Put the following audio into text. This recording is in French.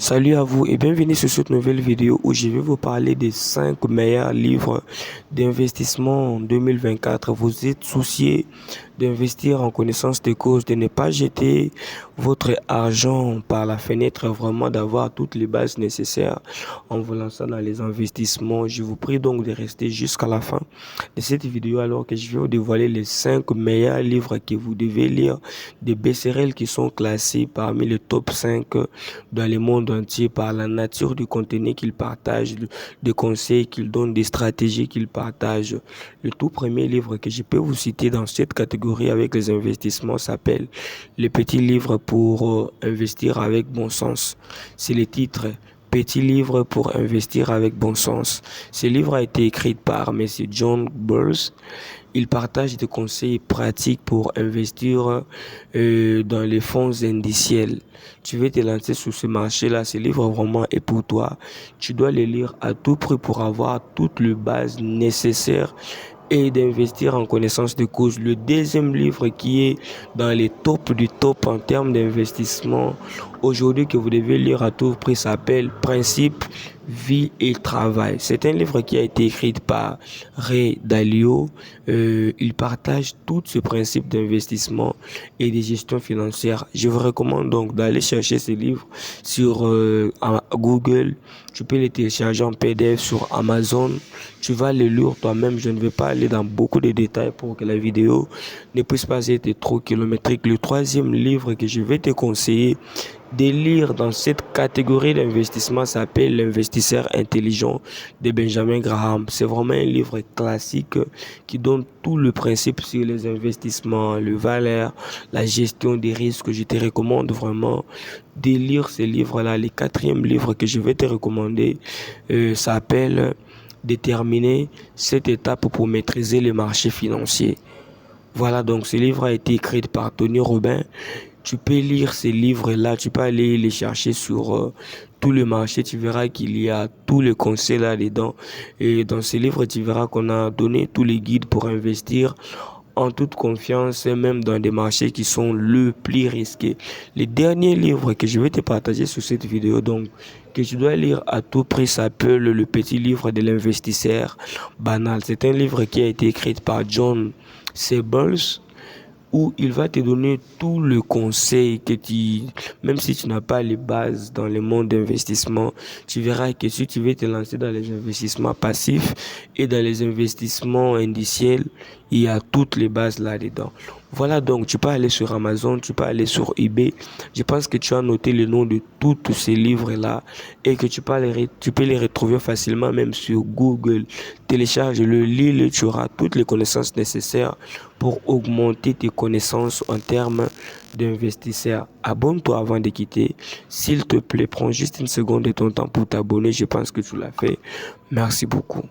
Salut à vous et bienvenue sur cette nouvelle vidéo où je vais vous parler des 5 meilleurs livres d'investissement en 2024. Vous êtes soucié d'investir en connaissance de cause, de ne pas jeter votre argent par la fenêtre, vraiment d'avoir toutes les bases nécessaires en vous lançant dans les investissements. Je vous prie donc de rester jusqu'à la fin de cette vidéo alors que je vais vous dévoiler les 5 meilleurs livres que vous devez lire, des best-sellers qui sont classés parmi les top 5 dans le monde entier par la nature du contenu qu'ils partagent, des conseils qu'ils donnent, des stratégies qu'ils partagent. Le tout premier livre que je peux vous citer dans cette catégorie avec les investissements s'appelle Le petit livre pour investir avec bon sens. C'est le titre. Petit livre pour investir avec bon sens. Ce livre a été écrit par M. John Burns. Il partage des conseils pratiques pour investir dans les fonds indiciels. Tu veux te lancer sur ce marché-là, ce livre vraiment est pour toi. Tu dois le lire à tout prix pour avoir toutes les bases nécessaires et d'investir en connaissance de cause. Le deuxième livre qui est dans les tops du top en termes d'investissement aujourd'hui que vous devez lire à tout prix s'appelle Principe, vie et travail. C'est un livre qui a été écrit par Ray Dalio. Il partage tous ce principe d'investissement et de gestion financière. Je vous recommande donc d'aller chercher ce livre sur Google. Tu peux les télécharger en PDF sur Amazon. Tu vas les lire toi-même. Je ne vais pas aller dans beaucoup de détails pour que la vidéo ne puisse pas être trop kilométrique. Le troisième livre que je vais te conseiller de lire dans cette catégorie d'investissement s'appelle L'investisseur intelligent de Benjamin Graham. C'est vraiment un livre classique qui donne tout le principe sur les investissements, le valeur, la gestion des risques. Je te recommande vraiment de lire ce livre-là. Le quatrième livre que je vais te recommander s'appelle Déterminer cette étape pour maîtriser les marchés financiers. Voilà, donc ce livre a été écrit par Tony Robbins. Tu peux lire ces livres-là, tu peux aller les chercher sur tous les marchés. Tu verras qu'il y a tous les conseils là-dedans. Et dans ces livres, tu verras qu'on a donné tous les guides pour investir en toute confiance, et même dans des marchés qui sont le plus risqués. Le dernier livre que je vais te partager sur cette vidéo, donc, que tu dois lire à tout prix, s'appelle Le petit livre de l'investisseur banal. C'est un livre qui a été écrit par John Searles, où il va te donner tout le conseil que même si tu n'as pas les bases dans le monde d'investissement, tu verras que si tu veux te lancer dans les investissements passifs et dans les investissements indiciels, il y a toutes les bases là-dedans. Voilà, donc tu peux aller sur Amazon, tu peux aller sur eBay. Je pense que tu as noté le nom de tous ces livres-là et que tu peux les retrouver facilement même sur Google. Télécharge-le, lis-le, tu auras toutes les connaissances nécessaires pour augmenter tes connaissances en termes d'investisseur. Abonne-toi avant de quitter. S'il te plaît, prends juste une seconde de ton temps pour t'abonner. Je pense que tu l'as fait. Merci beaucoup.